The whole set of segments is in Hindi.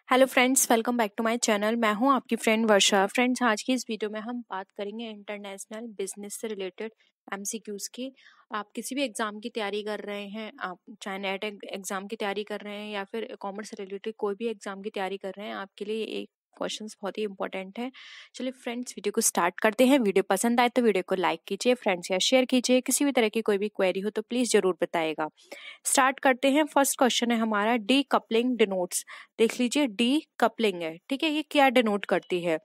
Hello friends, welcome back to my channel. मैं हूं आपकी फ्रेंड वर्षा। फ्रेंड्स, आज की इस वीडियो में हम बात करेंगे इंटरनेशनल बिजनेस से रिलेटेड एमसीक्यूज़ की। आप किसी भी एग्ज़ाम की तैयारी कर रहे हैं, आप चाहे नेट एग्ज़ाम की तैयारी कर रहे हैं या फिर कॉमर्स से रिलेटेड कोई भी एग्ज़ाम की तैयारी कर रहे हैं, आपके लिए एक क्वेश्चंस बहुत ही इंपॉर्टेंट है। चलिए फ्रेंड्स, वीडियो को स्टार्ट करते हैं। वीडियो पसंद आए तो वीडियो को लाइक कीजिए, फ्रेंड्स या शेयर कीजिए। किसी भी तरह की कोई भी क्वेरी हो तो प्लीज़ ज़रूर बताइएगा। स्टार्ट करते हैं। फर्स्ट क्वेश्चन है हमारा, डी कपलिंग डिनोट्स। देख लीजिए, डी कपलिंग है, ठीक है। ये क्या डिनोट करती है?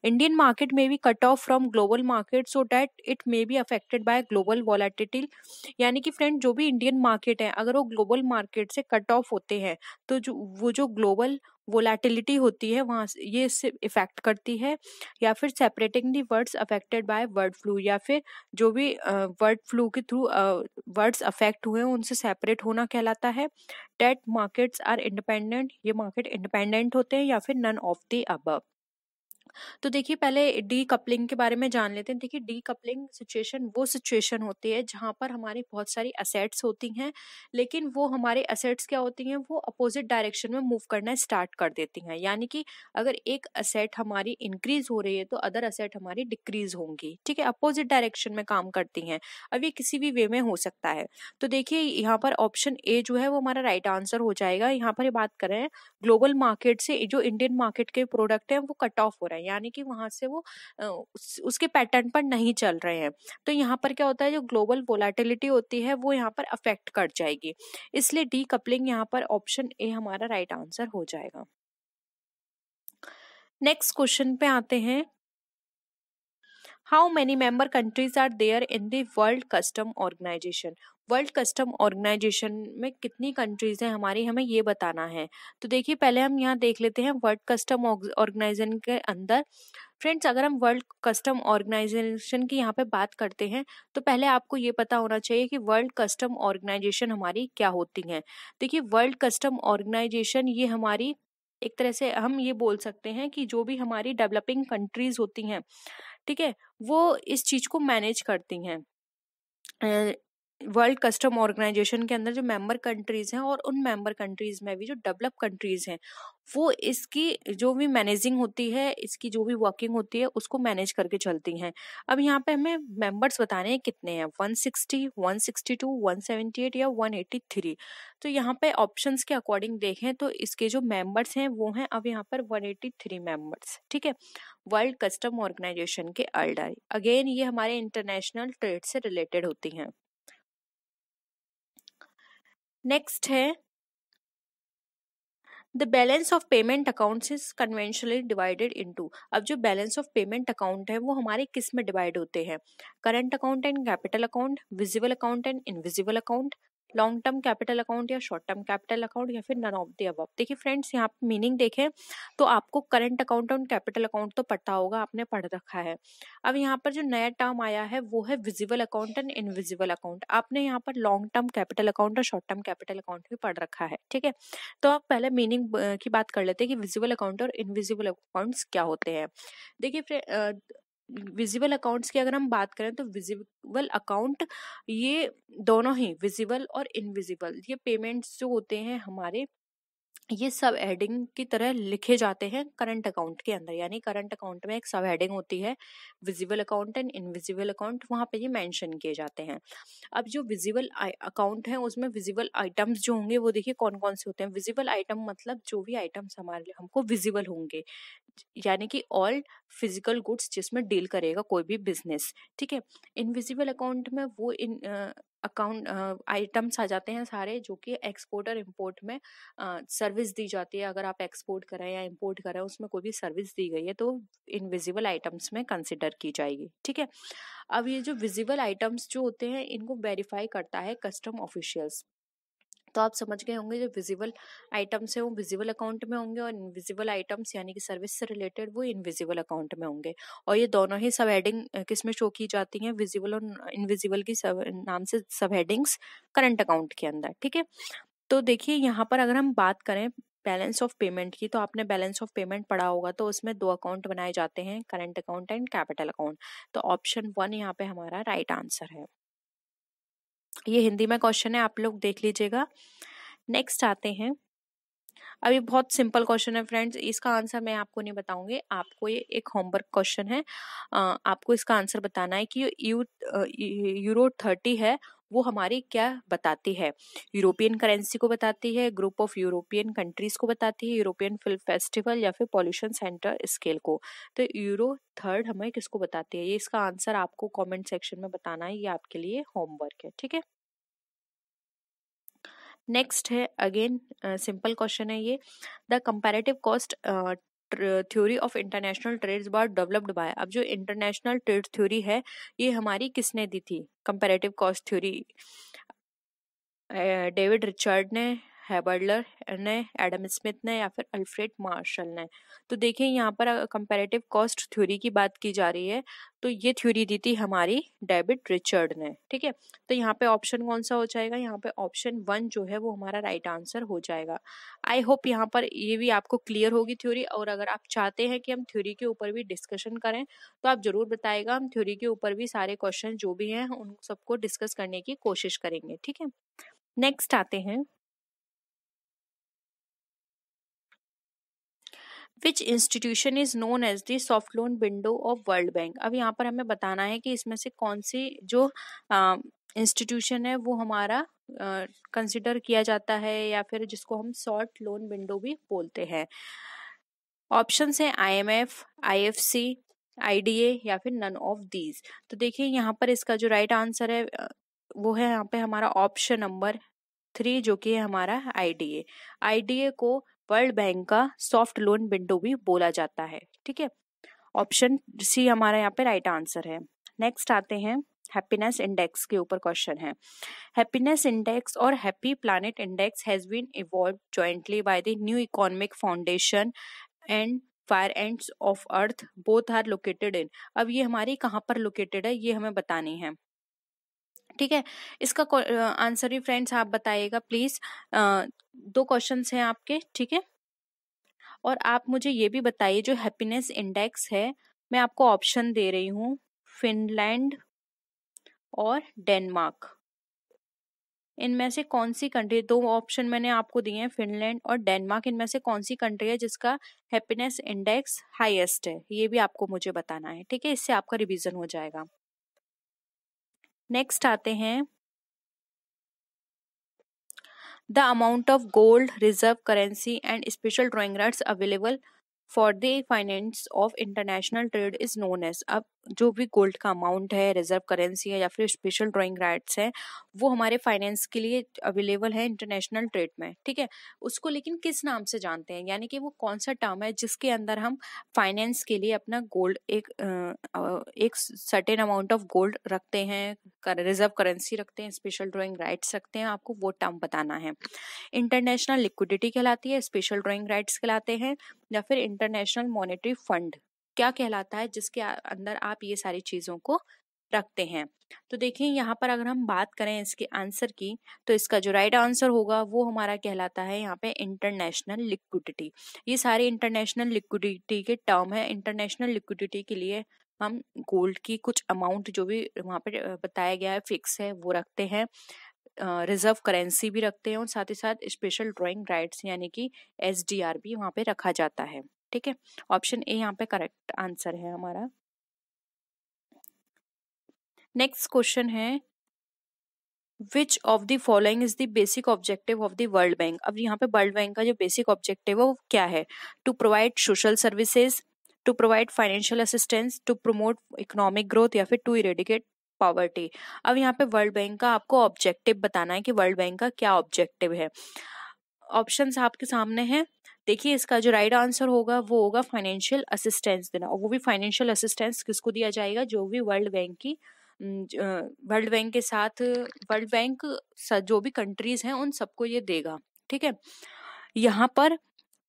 इंडियन मार्केट में be cut off from global market so that it may be affected by global volatility. यानी कि फ्रेंड, जो भी इंडियन मार्केट है, अगर वो ग्लोबल मार्केट से कट ऑफ होते हैं तो जो ग्लोबल वोलेटिलिटी होती है वहां से ये इससे इफेक्ट करती है। या फिर separating the words affected by bird flu, या फिर जो भी बर्ड फ्लू के थ्रू वर्ड्स अफेक्ट हुए हैं उनसे सेपरेट होना कहलाता है। डेट मार्केट्स आर इंडिपेंडेंट, ये मार्केट इंडिपेंडेंट होते हैं, या फिर नन ऑफ द अबव। तो देखिए, पहले डी कपलिंग के बारे में जान लेते हैं। देखिए, डी कपलिंग सिचुएशन वो सिचुएशन होती है जहां पर हमारी बहुत सारी असेट्स होती हैं, लेकिन वो हमारे असेट्स क्या होती हैं, वो अपोजिट डायरेक्शन में मूव करना स्टार्ट कर देती हैं। यानी कि अगर एक असेट हमारी इंक्रीज हो रही है तो अदर असेट हमारी डिक्रीज होंगी, ठीक है। अपोजिट डायरेक्शन में काम करती हैं। अब ये किसी भी वे में हो सकता है। तो देखिए, यहाँ पर ऑप्शन ए जो है वो हमारा राइट आंसर हो जाएगा। यहाँ पर ये बात करें ग्लोबल मार्केट से जो इंडियन मार्केट के प्रोडक्ट हैं वो कट ऑफ हो रहे हैं, यानी कि वहां से वो उसके पैटर्न पर नहीं चल रहे हैं। तो यहाँ पर क्या होता है, जो ग्लोबल वोलेटिलिटी होती है वो यहाँ पर अफेक्ट कर जाएगी। इसलिए डी कपलिंग यहाँ पर ऑप्शन ए हमारा राइट आंसर हो जाएगा। नेक्स्ट क्वेश्चन पे आते हैं। How many member countries are there in the World Custom Organisation? World Custom Organisation में कितनी कंट्रीज हैं हमारी, हमें ये बताना है। तो देखिए, पहले हम यहाँ देख लेते हैं वर्ल्ड कस्टम ऑर्गेनाइजेशन के अंदर। फ्रेंड्स, अगर हम वर्ल्ड कस्टम ऑर्गेनाइजेशन की यहाँ पे बात करते हैं तो पहले आपको ये पता होना चाहिए कि वर्ल्ड कस्टम ऑर्गेनाइजेशन हमारी क्या होती हैं। देखिए, वर्ल्ड कस्टम ऑर्गेनाइजेशन ये हमारी एक तरह से हम ये बोल सकते हैं कि जो भी हमारी डेवलपिंग कंट्रीज होती हैं, ठीक है, वो इस चीज को मैनेज करती हैं। वर्ल्ड कस्टम ऑर्गेनाइजेशन के अंदर जो मेंबर कंट्रीज हैं और उन मेंबर कंट्रीज में भी जो डेवलप कंट्रीज हैं, वो इसकी जो भी मैनेजिंग होती है, इसकी जो भी वर्किंग होती है उसको मैनेज करके चलती हैं। अब यहाँ पे हमें मेंबर्स बताने हैं कितने हैं, 160, 162, 178 या 183। तो यहाँ पे ऑप्शंस के अकॉर्डिंग देखें तो इसके जो मेंबर्स हैं वो हैं अब यहाँ पर 183 मेंबर्स, ठीक है, वर्ल्ड कस्टम ऑर्गेनाइजेशन के अंडर। अगेन ये हमारे इंटरनेशनल ट्रेड से रिलेटेड होती हैं। नेक्स्ट है, the balance of payment accounts is conventionally divided into. अब जो बैलेंस ऑफ पेमेंट अकाउंट है वो हमारे किस में डिवाइड होते हैं? Current account and capital account, visible account and invisible account, long term capital account या शॉर्ट टर्म कैपिटल अकाउंट, या फिर नन ऑफ द अबव। देखिए फ्रेंड्स, यहाँ पे मीनिंग देखें तो आपको करंट अकाउंट और कैपिटल अकाउंट तो पता होगा, आपने पढ़ रखा है। अब यहाँ पर जो नया टर्म आया है वो है visible account and invisible account. आपने यहाँ पर लॉन्ग टर्म कैपिटल अकाउंट और शॉर्ट टर्म कैपिटल अकाउंट भी पढ़ रखा है, ठीक है। तो आप पहले मीनिंग की बात कर लेते हैं कि विजिबल अकाउंट और इनविजिबल अकाउंट्स क्या होते हैं। देखिए, विजिबल अकाउंट्स की अगर हम बात करें तो विजिबल अकाउंट ये दोनों ही, विजिबल और इनविजिबल, ये पेमेंट्स जो होते हैं हमारे, ये सब हेडिंग की तरह लिखे जाते हैं करंट अकाउंट के अंदर। यानी करंट अकाउंट में एक सब हेडिंग होती है visible account and invisible account, वहां पे ये मेंशन किए जाते हैं। अब जो विजिबल अकाउंट है उसमें विजिबल आइटम्स जो होंगे वो देखिए कौन कौन से होते हैं। विजिबल आइटम मतलब जो भी आइटम्स हमारे लिए हमको विजिबल होंगे, यानी कि ऑल फिजिकल गुड्स जिसमें डील करेगा कोई भी बिजनेस, ठीक है। इनविजिबल अकाउंट में वो इन अकाउंट आइटम्स आ जाते हैं सारे जो कि एक्सपोर्ट और इम्पोर्ट में सर्विस दी जाती है। अगर आप एक्सपोर्ट कर रहे हैं या इम्पोर्ट कर रहे हैं उसमें कोई भी सर्विस दी गई है तो इनविजिबल आइटम्स में कंसिडर की जाएगी, ठीक है। अब ये जो विजिबल आइटम्स जो होते हैं इनको वेरीफाई करता है कस्टम ऑफिशियल्स। तो आप समझ गए होंगे, जो विजिबल आइटम्स है वो विजिबल अकाउंट में होंगे और इनविजिबल आइटम्स यानी कि सर्विस से रिलेटेड वो इनविजिबल अकाउंट में होंगे। और ये दोनों ही सब हेडिंग किस में शो की जाती हैं, विजिबल और इनविजिबल की नाम से सब हेडिंग्स करंट अकाउंट के अंदर, ठीक है। तो देखिए, यहाँ पर अगर हम बात करें बैलेंस ऑफ पेमेंट की, तो आपने बैलेंस ऑफ पेमेंट पढ़ा होगा, तो उसमें दो अकाउंट बनाए जाते हैं, current account and capital account. तो ऑप्शन 1 यहाँ पे हमारा राइट आंसर है। ये हिंदी में क्वेश्चन है, आप लोग देख लीजिएगा। नेक्स्ट आते हैं, अब ये बहुत सिंपल क्वेश्चन है फ्रेंड्स, इसका आंसर मैं आपको नहीं बताऊंगी, आपको ये एक होमवर्क क्वेश्चन है। आपको इसका आंसर बताना है कि यूरो 30 है वो हमारी क्या बताती है। यूरोपियन करेंसी को बताती है, ग्रुप ऑफ यूरोपियन कंट्रीज को बताती है, यूरोपियन फिल्म फेस्टिवल या फिर पॉल्यूशन सेंटर स्केल को। तो यूरो 3 हमें किसको बताती है, ये इसका आंसर आपको कमेंट सेक्शन में बताना है, ये आपके लिए होमवर्क है, ठीक है। नेक्स्ट है अगेन सिंपल क्वेश्चन है ये, the comparative cost theory of international trades बार डेवलप्ड बाय। अब जो इंटरनेशनल ट्रेड थ्योरी है ये हमारी किसने दी थी, comparative cost theory, David Richard ने, हैबर्लर ने, एडम स्मिथ ने या फिर अल्फ्रेड मार्शल ने। तो देखिए यहाँ पर कंपैरेटिव कॉस्ट थ्योरी की बात की जा रही है, तो ये थ्योरी दी थी हमारी डेविड रिचर्ड ने, ठीक है। तो यहाँ पे ऑप्शन कौन सा हो जाएगा, यहाँ पे ऑप्शन 1 जो है वो हमारा राइट आंसर हो जाएगा। आई होप यहाँ पर ये भी आपको क्लियर होगी थ्योरी, और अगर आप चाहते हैं कि हम थ्योरी के ऊपर भी डिस्कशन करें तो आप जरूर बताएगा, हम थ्योरी के ऊपर भी सारे क्वेश्चन जो भी हैं उन सबको डिस्कस करने की कोशिश करेंगे, ठीक है। नेक्स्ट आते हैं, which institution is known as the soft loan window of World Bank. अब यहाँ पर हमें बताना है कि इसमें से कौन सी जो इंस्टीट्यूशन है वो हमारा कंसिडर किया जाता है या फिर जिसको हम सॉफ्ट लोन विंडो भी बोलते हैं। ऑप्शन है IMF, IFC, IDA या फिर नन ऑफ दीज। तो देखिए यहाँ पर इसका जो राइट आंसर है वो है यहाँ पे हमारा ऑप्शन नंबर 3 जो कि है हमारा IDA। IDA को वर्ल्ड बैंक का सॉफ्ट लोन विंडो भी बोला जाता है, ठीक है। ऑप्शन सी हमारा यहाँ पे राइट आंसर है। नेक्स्ट आते हैं हैप्पीनेस इंडेक्स के ऊपर क्वेश्चन है। हैप्पीनेस इंडेक्स और happy planet index has been evolve jointly by the New Economic Foundation and Friends of Earth both are located in. अब ये हमारी कहाँ पर लोकेटेड है ये हमें बतानी है, ठीक है। इसका आंसर भी फ्रेंड्स आप बताइएगा प्लीज। 2 क्वेश्चंस हैं आपके, ठीक है। और आप मुझे ये भी बताइए जो हैप्पीनेस इंडेक्स है, मैं आपको ऑप्शन दे रही हूँ, फिनलैंड और डेनमार्क, इनमें से कौन सी कंट्री, 2 ऑप्शन मैंने आपको दिए हैं, फिनलैंड और डेनमार्क, इनमें से कौन सी कंट्री है जिसका हैप्पीनेस इंडेक्स हाईएस्ट है, ये भी आपको मुझे बताना है, ठीक है। इससे आपका रिवीजन हो जाएगा। नेक्स्ट आते हैं, the amount of gold reserve currency and special drawing rights available for the finance of international trade is known as. अब जो भी गोल्ड का अमाउंट है, रिजर्व करेंसी है या फिर स्पेशल ड्रॉइंग राइट्स है वो हमारे फाइनेंस के लिए अवेलेबल है इंटरनेशनल ट्रेड में, ठीक है। उसको लेकिन किस नाम से जानते हैं, यानी कि वो कौन सा टर्म है जिसके अंदर हम फाइनेंस के लिए अपना गोल्ड एक सर्टेन अमाउंट ऑफ गोल्ड रखते हैं, रिजर्व करेंसी रखते हैं, स्पेशल ड्रॉइंग राइट्स रखते हैं, आपको वो टर्म बताना है। इंटरनेशनल लिक्विडिटी कहलाती है, स्पेशल ड्रॉइंग राइट्स कहलाते हैं, या फिर इंटरनेशनल मॉनेटरी फंड क्या कहलाता है जिसके अंदर आप ये सारी चीजों को रखते हैं। तो देखिए यहाँ पर अगर हम बात करें इसके आंसर की, तो इसका जो राइट आंसर होगा वो हमारा कहलाता है यहाँ पे इंटरनेशनल लिक्विडिटी। ये सारे इंटरनेशनल लिक्विडिटी के टर्म है। इंटरनेशनल लिक्विडिटी के लिए हम गोल्ड की कुछ अमाउंट जो भी वहाँ पे बताया गया है फिक्स है वो रखते हैं, रिजर्व करेंसी भी रखते हैं, और साथ ही साथ स्पेशल ड्रॉइंग राइट्स यानी कि SDR भी वहाँ पे रखा जाता है, ठीक है। ऑप्शन ए यहाँ पे करेक्ट आंसर है हमारा। नेक्स्ट क्वेश्चन है, which of the following is the basic objective of the world Bank. अब यहाँ पे वर्ल्ड बैंक का जो बेसिक ऑब्जेक्टिव है वो क्या है, to provide social services, to provide financial assistance, to promote economic growth या फिर टू इरेडिकेट पॉवर्टी। अब यहाँ पे वर्ल्ड बैंक का आपको ऑब्जेक्टिव बताना है कि वर्ल्ड बैंक का क्या ऑब्जेक्टिव है। ऑप्शंस आपके सामने हैं, देखिए इसका जो राइट आंसर होगा वो होगा फाइनेंशियल असिस्टेंस देना, और वो भी फाइनेंशियल असिस्टेंस किसको दिया जाएगा, जो भी वर्ल्ड बैंक की वर्ल्ड बैंक के साथ वर्ल्ड बैंक जो भी कंट्रीज हैं उन सबको ये देगा, ठीक है। यहाँ पर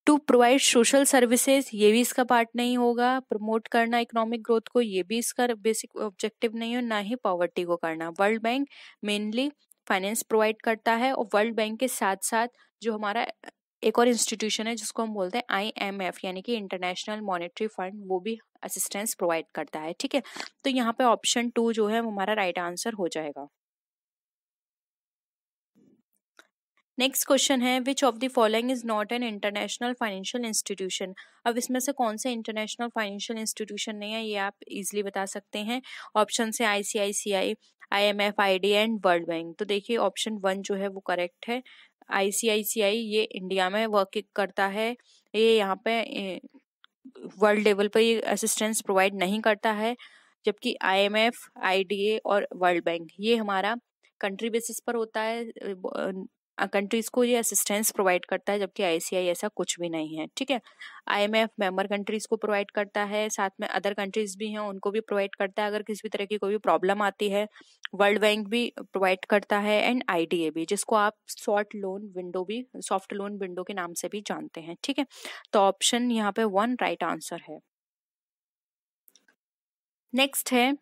टू प्रोवाइड सोशल सर्विसेज ये भी इसका पार्ट नहीं होगा, प्रमोट करना इकोनॉमिक ग्रोथ को ये भी इसका बेसिक ऑब्जेक्टिव नहीं है, ना ही पॉवर्टी को करना। World bank mainly finance provide करता है, और वर्ल्ड बैंक के साथ साथ जो हमारा एक और इंस्टीट्यूशन है जिसको हम बोलते हैं IMF यानी कि इंटरनेशनल मॉनेटरी फंड, वो भी असिस्टेंस प्रोवाइड करता है, ठीक है। तो यहाँ पे ऑप्शन 2 जो है हमारा राइट आंसर हो जाएगा। नेक्स्ट क्वेश्चन है which of the following is not an international financial institution. अब इसमें से कौन सा इंटरनेशनल फाइनेंशियल इंस्टीट्यूशन नहीं है, ये आप इजीली बता सकते हैं। ऑप्शन से ICICI, IMF, IDA and world bank. तो देखिए ऑप्शन 1 जो है वो करेक्ट है। ICICI ये इंडिया में वर्क करता है, ये यहाँ पे वर्ल्ड लेवल पर ये असिस्टेंस प्रोवाइड नहीं करता है, जबकि IMF, IDA और वर्ल्ड बैंक ये हमारा कंट्री बेसिस पर होता है, कंट्रीज को ये असिस्टेंस प्रोवाइड करता है, जबकि ICI ऐसा कुछ भी नहीं है। ठीक है, IMF मेंबर कंट्रीज को प्रोवाइड करता है, साथ में अदर कंट्रीज भी हैं उनको भी प्रोवाइड करता है अगर किसी भी तरह की कोई भी प्रॉब्लम आती है। वर्ल्ड बैंक भी प्रोवाइड करता है एंड IDA भी, जिसको आप सॉफ्ट लोन विंडो के नाम से भी जानते हैं। ठीक है, तो ऑप्शन यहाँ पे 1 राइट आंसर है। नेक्स्ट है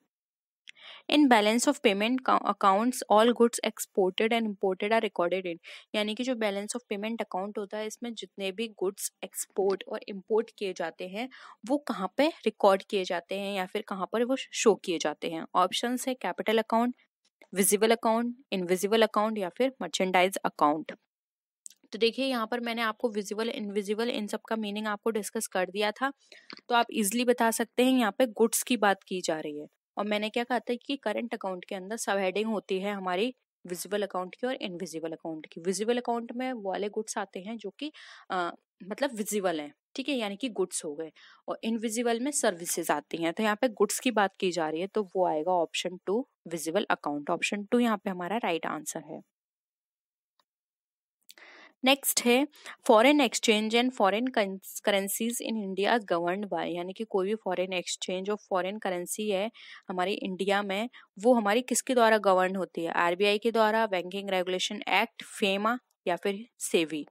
in balance of payment accounts all goods exported and imported are recorded in. यानी कि जो बैलेंस ऑफ पेमेंट अकाउंट होता है इसमें जितने भी गुड्स एक्सपोर्ट और इम्पोर्ट किए जाते हैं वो कहाँ पे रिकॉर्ड किए जाते हैं या फिर कहाँ पर वो शो किए जाते हैं। ऑप्शन है capital account, visible account, invisible account या फिर मर्चेंडाइज अकाउंट। तो देखिए यहाँ पर मैंने आपको विजिबल इनविजिबल इन सब का मीनिंग आपको डिस्कस कर दिया था, तो आप इजिली बता सकते हैं यहाँ पे गुड्स की बात की जा रही है। और मैंने क्या कहा था कि करंट अकाउंट के अंदर सब हेडिंग होती है हमारी विजिबल अकाउंट की और इनविजिबल अकाउंट की। विजिबल अकाउंट में वो वाले गुड्स आते हैं जो कि मतलब विजिबल हैं, ठीक है, यानी कि गुड्स हो गए, और इनविजिबल में सर्विसेज आती हैं। तो यहाँ पे गुड्स की बात की जा रही है तो वो आएगा ऑप्शन 2 विजिबल अकाउंट। ऑप्शन 2 यहाँ पे हमारा राइट आंसर है। नेक्स्ट है foreign exchange and foreign currencies in India governed bye. यानी कि कोई भी फॉरेन एक्सचेंज और फॉरेन करेंसी है हमारी इंडिया में, वो हमारी किसके द्वारा गवर्न होती है? RBI के द्वारा, बैंकिंग रेगुलेशन एक्ट, फेमा या फिर सेवी,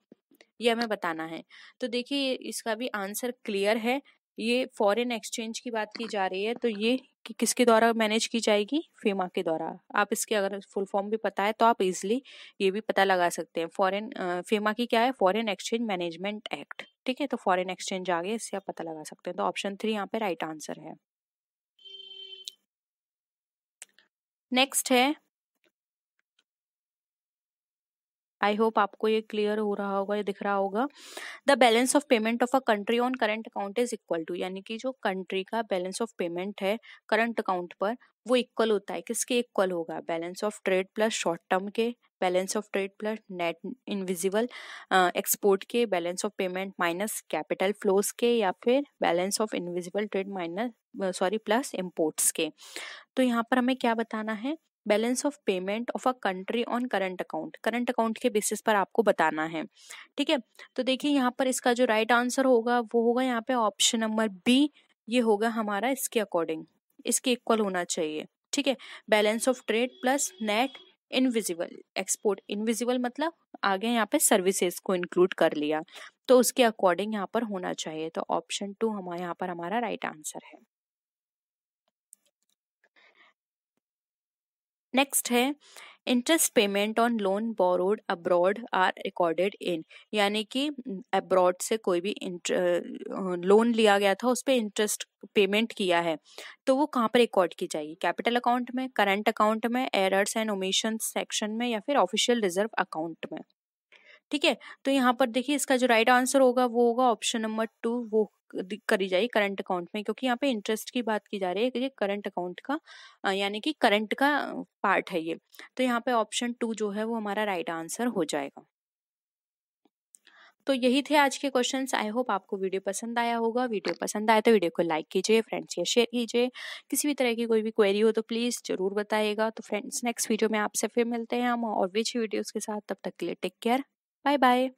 ये हमें बताना है। तो देखिए इसका भी आंसर क्लियर है, ये फॉरेन एक्सचेंज की बात की जा रही है तो ये किसके द्वारा मैनेज की जाएगी? फेमा के द्वारा। आप इसके अगर फुल फॉर्म भी पता है तो आप इजिली ये भी पता लगा सकते हैं। फेमा की क्या है? Foreign exchange management act. ठीक है, तो फॉरेन एक्सचेंज आ गया, इससे आप पता लगा सकते हैं। तो ऑप्शन 3 यहाँ पे राइट आंसर है। नेक्स्ट है, आई होप आपको ये क्लियर हो रहा होगा, ये दिख रहा होगा। The balance of payment of a country on current account is equal to. यानी कि जो कंट्री का बैलेंस ऑफ पेमेंट है करंट अकाउंट पर वो इक्वल होता है, किसके इक्वल होगा? Balance of trade plus short term के, balance of trade plus net invisible export के, balance of payment minus capital flows के, या फिर balance of invisible trade plus imports के। तो यहाँ पर हमें क्या बताना है? Balance of payment of a country on current account, current account के बेसिस पर आपको बताना है। ठीक है, तो देखिए यहाँ पर इसका जो राइट आंसर होगा वो होगा यहाँ पे ऑप्शन नंबर बी, ये होगा हमारा इसके अकॉर्डिंग, इसके इक्वल होना चाहिए। ठीक है, balance of trade plus net invisible export, invisible मतलब आगे यहाँ पे सर्विसेज को इंक्लूड कर लिया, तो उसके अकॉर्डिंग यहाँ पर होना चाहिए। तो ऑप्शन 2 हमारे यहाँ पर हमारा राइट आंसर है। नेक्स्ट है interest payment on loan borrowed abroad are recorded in. यानी कि अब्रॉड से कोई भी लोन लिया गया था, उस पर इंटरेस्ट पेमेंट किया है, तो वो कहाँ पर रिकॉर्ड की जाएगी? कैपिटल अकाउंट में, करंट अकाउंट में, एरर्स एंड ओमिशन सेक्शन में, या फिर ऑफिशियल रिजर्व अकाउंट में। ठीक है, तो यहाँ पर देखिए इसका जो राइट आंसर होगा वो होगा ऑप्शन नंबर 2, वो करी जाएगी करंट अकाउंट में, क्योंकि यहाँ पे इंटरेस्ट की बात की जा रही है कि ये करंट अकाउंट का यानी कि करंट का पार्ट है ये। तो यहाँ पे ऑप्शन 2 जो है वो हमारा राइट आंसर हो जाएगा। तो यही थे आज के क्वेश्चंस। आई होप आपको वीडियो पसंद आया होगा। वीडियो पसंद आए तो वीडियो को लाइक कीजिए, फ्रेंड्स के शेयर कीजिए। किसी भी तरह की कोई भी क्वेरी हो तो प्लीज जरूर बताइएगा। तो फ्रेंड्स नेक्स्ट वीडियो में आपसे फिर मिलते हैं हम और विच वीडियोस के साथ। तब तक के लिए टेक केयर, बाय बाय।